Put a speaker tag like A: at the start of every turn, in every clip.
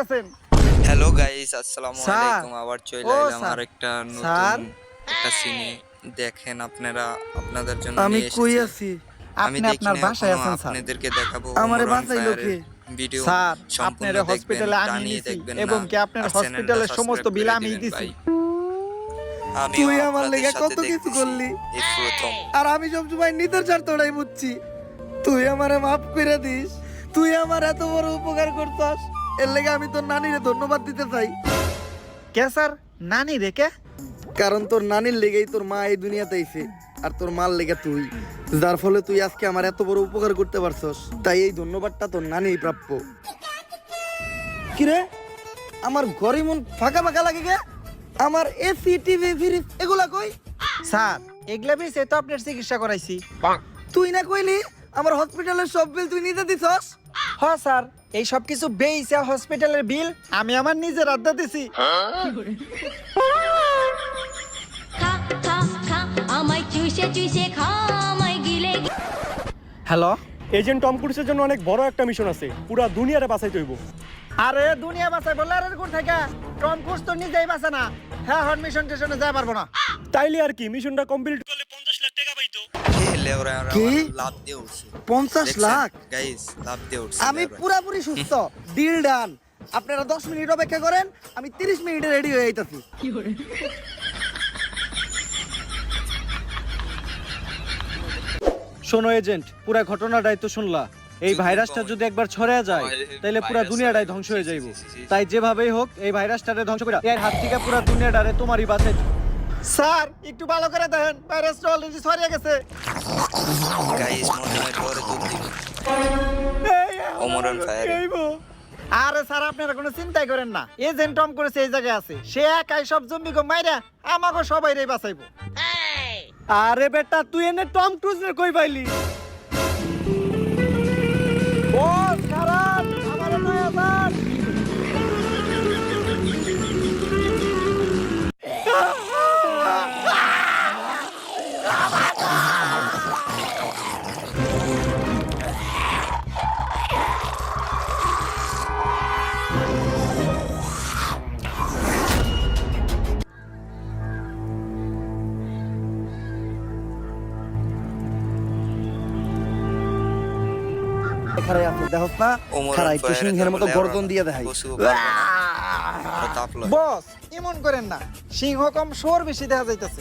A: Hello guys, আসসালামু আলাইকুম। আবার চলে এলাম আরেকটা নতুন একটা সিনে। দেখেন আপনারা, আপনাদের জন্য
B: আমি
A: নিয়ে
B: কই
A: এসেছি।
B: আছি?
A: আমি
C: আপনি
A: দেখি
C: আপনার
A: না
C: বাসায়
A: এখনো,
C: আছেন স্যার।
A: আপনাদেরকে দেখাবো
B: আমারে
A: ওমর অন
B: বাঁচাইলো
A: ফায়ারের
B: কে?
A: ভিডিও।
C: স্যার,
A: সম্পূর্ণ
C: আপনার
A: দেখবেন,
C: হসপিটালে আমি
A: টানিয়ে
C: নিছি
A: দেখবেন না,
C: এবং কি আপনার
A: আর চ্যানেলটা
C: হসপিটালের সমস্ত
A: সাবস্ক্রাইব
C: বিল
A: করে
C: আমি
A: দিবেন
C: দিছি।
A: ভাই। আমিও
B: তুই আমার
A: আপনাদের
B: লেগে
A: সাথে
B: কত কিছু
A: দেখতেছি
B: করলি,
A: এই প্রথম।
B: আর আমি সবসময় নিতের স্বার্থটাই বুঝছি। তুই আমারে মাফ করে দিস। তুই আমার এত বড় উপকার করছস, এর লেগে আমি তোর নানিরে ধন্যবাদ দিতে চাই।
C: কে স্যার? নানি রেখে?
B: কারণ তোর নানির লেগেই তোর মা এই দুনিয়াতে আইছে, আর তোর মার লেগে তুই, যার ফলে তুই আজকে আমার এত বড় উপকার করতে পারছস। তাই এই ধন্যবাদটা তোর নানিই প্রাপ্য। কিরে, আমার ঘরে মন ফাঁকা ফাঁকা লাগে গে? আমার এসি টিভি ফ্রিজ এগুলা কই?
C: স্যার, এগুলা বেশি তো আপনার চিকিৎসা করাইছি।
B: তুই না কইলি আমার হসপিটালের সব বিল তুই নিজে দিছস?
C: হ্যাঁ স্যার, এই সব কিছু বেইছে হসপিটালের বিল আমি আমার নিজের আড্ডা দিছি।
D: খা খা খা আমায় চুষে চুষে খা আমায় গিলে
C: হ্যালো,
E: এজেন্ট টম ক্রুজের জন্য অনেক বড় একটা মিশন আছে, পুরা দুনিয়ারে বাঁচাইতে হইব।
C: আরে দুনিয়া বাঁচাই বললে আর কোন থেকে? টম ক্রুজ তো নিজেই বাঁচে না। হ্যাঁ, হন মিশন টেশনে যাই পারবো না।
E: তাইলে আর কি, মিশনটা কমপ্লিট করলে 50 লাখ টাকা পাইতো।
A: খেলে ওরা
B: কি?
A: লাভ দিয়ে উঠছে
B: 50 লাখ?
A: গাইস, লাভ দিয়ে উঠছে।
B: আমি পুরাপুরি সুস্থ। Deal done. আপনারা 10 মিনিট অপেক্ষা করেন, আমি 30 মিনিটে রেডি হয়ে যাইতাছি।
F: শোনো এজেন্ট, পুরা ঘটনাটাই তো শুনলা। এই ভাইরাসটা যদি একবার ছড়িয়ে যায় তাহলে পুরা দুনিয়াটাই ধ্বংস হয়ে যাইব। তাই যেভাবেই হোক এই ভাইরাসটারে ধ্বংস করে এর হাত থেকে পুরা দুনিয়াটারে তোমারই বাঁচাই।
C: স্যার, একটু ভালো করে দেখেন, ভাইরাসটা অলরেডি ছড়িয়ে গেছে।
A: গাইস, মনে হয় পরে দুধ দিবে ওমর অন ফায়ার।
C: আরে স্যার, আপনারা কোনো চিন্তাই করেন না। এজেন্ট টম করেছে এই জায়গায় আছে, সে একাই সব জম্বি গো মাইরা আমাকে সবাই রে বাঁচাইবো।
F: আরে বেটা, তুই এনে টম ক্রুজের কই পাইলি?
C: বস খারাপ, আমার নয়া বাস।
B: এখানে আছে দেখছ না?
A: ওমর
B: খারাই
A: অন ফায়ার
B: সিংহের মতো গর্দন দিয়ে দেখাই।
C: বস এমন করেন না, সিংহ কম শোর বেশি দেখা যাইতেছে।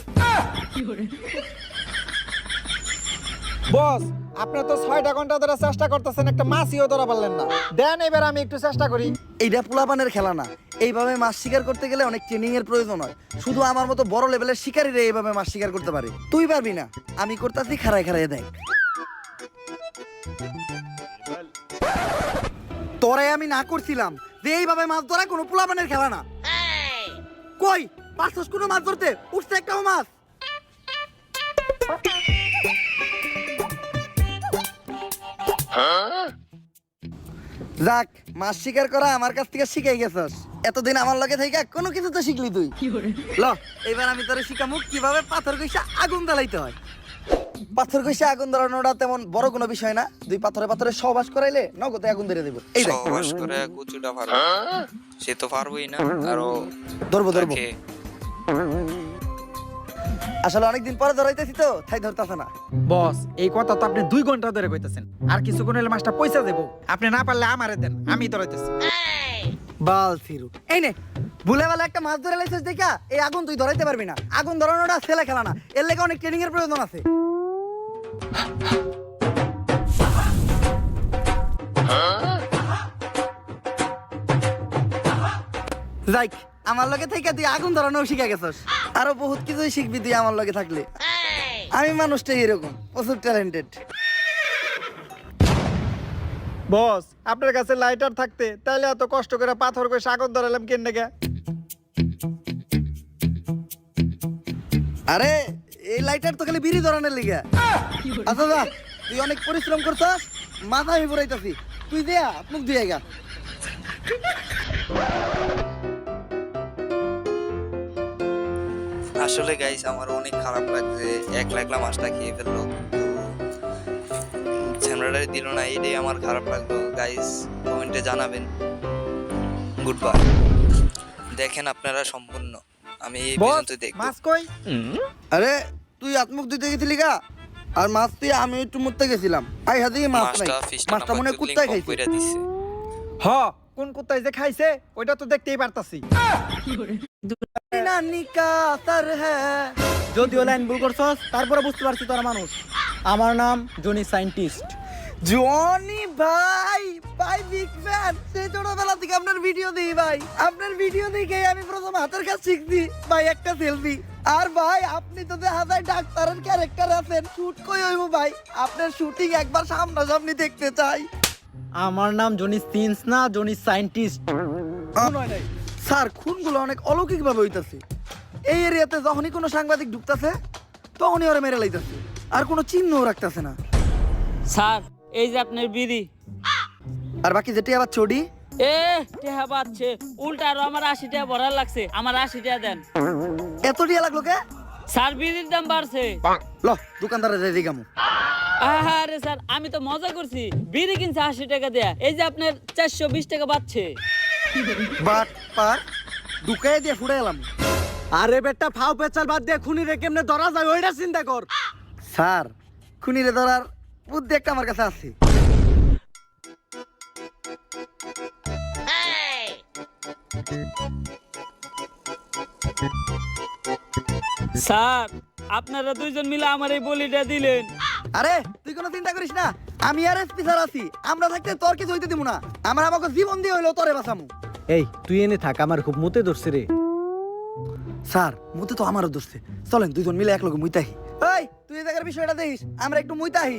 C: বস, আপনি তো 6টা ঘন্টা ধরে চেষ্টা করতেছেন, একটা মাছিও ধরা পারলেন না। দেন এবার আমি একটু চেষ্টা করি।
B: এইটা পোলাপানের খেলা না। এইভাবে মাছ শিকার করতে গেলে অনেক ট্রেনিং এর প্রয়োজন হয়। শুধু আমার মতো বড় লেভেলের শিকারীরা এইভাবে মাছ শিকার করতে পারে। তুই পারবি না। আমি করতেছি, খাড়ায় খাড়ায় দেখ। তোরে আমি না করছিলাম যে এইভাবে মাছ ধরা কোনো পোলাপানের খেলা না। কই পারছস কোনো মাছ ধরতে? উঠছে একটাও মাছ? যাক, মাছ শিকার করা আমার কাছ থেকে শিখাই গেছস। এতদিন আমার লগে থাইকা কোনো কিছু তো শিখলি তুই। ল, এবার আমি তোরে শিখামু কিভাবে পাথর কইসা আগুন জ্বালাইতে হয়। পাথর কইসা আগুন ধরানোটা তেমন বড় কোনো বিষয় না। দুই পাথরে পাথরে সহবাস করাইলে নগদে আগুন ধরে দেব। এই দেখ,
A: সহবাস করে কুচুটা পারবে, সে তো পারবেই না। আরো
B: ধরবো ধরবো।
A: তাকে
B: আসলে অনেকদিন পরে ধরাইতেছি তো, তাই ধরতাছে না।
C: বস, এই কথা তো আপনি 2 ঘন্টা ধরে কইতেছেন। আর কিছুক্ষণ হলে মাছটা পয়সা দেবো। আপনি না পারলে আমারে দেন, আমি ধরাইতেছি।
B: বাল ফিরু, এই নে ভুলে বেলা একটা মাছ ধরে লাইছিস দেখা এই আগুন তুই ধরাইতে পারবি না। আগুন ধরানোটা ছেলে খেলা না, এর লেগে অনেক ট্রেনিং এর প্রয়োজন আছে। যাইক, আমার লগে থেকে তুই আগুন ধরানো শিখে গেছস। আরো বহুত কিছুই শিখবি তুই আমার লগে থাকলে। আমি মানুষটাই এরকম, প্রচুর ট্যালেন্টেড।
C: বস, আপনার কাছে লাইটার থাকতে তাইলে এত কষ্ট করে পাথর করে আগুন ধরালাম কেন গে?
B: আরে এই লাইটার তো খালি বিড়ি ধরানোর লিগে। আচ্ছা যা, তুই অনেক পরিশ্রম করছস, মাথা আমি পুরাইতাছি। তুই দেয়া মুখ দিয়ে গা।
A: আসলে গাইস, আমার অনেক খারাপ লাগছে। একলা মাছটা খেয়ে ফেললো, ঝামেলাটা দিল না, এটাই আমার খারাপ লাগলো। গাইস, কমেন্টে জানাবেন। Good bye. দেখেন আপনারা সম্পূর্ণ, আমি এই
C: বস
A: পর্যন্ত দেখব।
C: মাছ কই?
B: আরে তুই আত্মুখ দিতে গেছিলি গা, আর মাছ তুই আমি একটু মুততে গেছিলাম, আই হাতে মাছ নাই, মাছটা মনে হয় কুত্তায় খাইছে।
A: কইরা দিছে।
C: হ, কোন কুত্তায় যে খাইছে ওইটা তো দেখতেই পারতাছি।
B: নানি কা সর হ্যায়।
F: যদিও লাইন ভুল করছস, তারপরে বুঝতে পারছি তোরা মানুষ। আমার নাম জনি সায়েন্টিস্ট।
B: জনি ভাই, ভাই বিগ ফ্যান, সেই ছোটবেলা থেকে আপনার ভিডিও দিই ভাই, আপনার ভিডিও দেখে আমি প্রথম হাতের কাজ শিখছি ভাই, একটা সেলফি। আর ভাই আপনি তো দেখা যায় ডাক্তারের ক্যারেক্টার আছেন, শুট কই হইব ভাই, আপনার শুটিং একবার সামনাসামনি দেখতে চাই।
F: আমার নাম জনি সিন্স না, জনি সায়েন্টিস্ট।
B: স্যার খুনগুলো অনেক অলৌকিক ভাবে হইতাছে, এই এরিয়াতে যখনই কোনো সাংবাদিক ঢুকতাছে তখনই ওরা মেরে লাইতাছে, আর কোনো চিহ্নও রাখতাছে না।
G: স্যার এই যে আপনার বিড়ি।
B: আর বাকি যেটি আবার চড়ি
G: টেহা পাচ্ছে উল্টা, আরো আমার 80 টাকা ভরার লাগছে, আমার 80 টাকা দেন।
B: এত টিয়া লাগলো কে?
G: স্যার বিড়ির দাম বাড়ছে।
B: ল দোকানদারে যাই দিগামু।
G: আরে স্যার আমি তো মজা করছি, বিড়ি কিনছে 80 টাকা দেয়া, এই যে আপনার 420 টাকা বাড়ছে।
B: বাট পার ঢুকাই দিয়ে ফুড়ে এলাম।
F: আরে বেটা ফাও পেচাল বাদ দিয়ে খুনিরে কেমনে ধরা যায় ওইটা চিন্তা কর।
B: স্যার খুনিরে ধরার বুদ্ধি একটা আমার কাছে আছে।
G: স্যার আপনারা দুইজন মিলে আমার এই বলিটা দিলেন।
B: আরে তুই কোনো চিন্তা করিস না, আমি আর এসপি স্যার আছি, আমরা থাকতে তোর কিছু হইতে দিব না, আমার আমাকে জীবন দিয়ে হইলো তোরে বাঁচামু।
F: এই তুই এনে থাক, আমার খুব মুতে ধরছে রে।
B: স্যার মুতে তো আমারও ধরছে, চলেন দুইজন মিলে এক লগে মুইতাহি। এই তুই এই জায়গার বিষয়টা দেখিস, আমরা একটু মুইতাহি।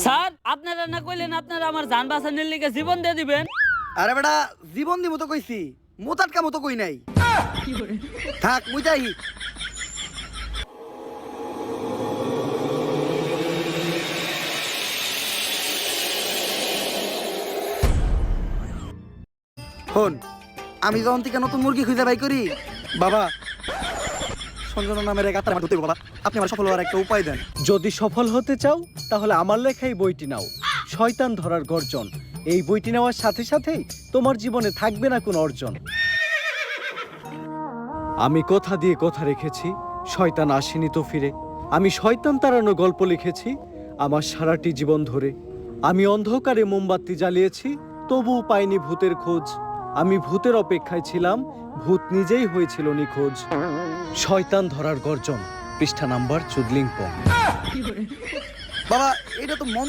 G: স্যার আপনারা না কইলেন আপনারা আমার জান বাঁচানোর লিগে জীবন দিয়ে দিবেন।
B: আরে বেটা জীবন দিব তো কইছি, মুতাটকা মতো কই নাই। থাক মুইতাহি। হন আমি যখন থেকে নতুন মুরগি খুঁজে বাই করি, বাবা সঞ্জনা নামের এক আত্মার ধরতে বাবা, আপনি আমার সফল হওয়ার একটা উপায় দেন।
F: যদি সফল হতে চাও তাহলে আমার লেখাই বইটি নাও, শয়তান ধরার গর্জন। এই বইটি নেওয়ার সাথে সাথেই তোমার জীবনে থাকবে না কোনো অর্জন। আমি কথা দিয়ে কথা রেখেছি, শয়তান আসেনি তো ফিরে। আমি শয়তান তাড়ানো গল্প লিখেছি আমার সারাটি জীবন ধরে। আমি অন্ধকারে মোমবাতি জ্বালিয়েছি, তবুও পাইনি ভূতের খোঁজ। আমি ভূতের অপেক্ষায় ছিলাম, ভূত নিজেই হয়েছিল নিখোঁজ। শয়তান ধরার গর্জন, পৃষ্ঠা নাম্বার চুদলিংপং।
B: বাবা এটা তো মন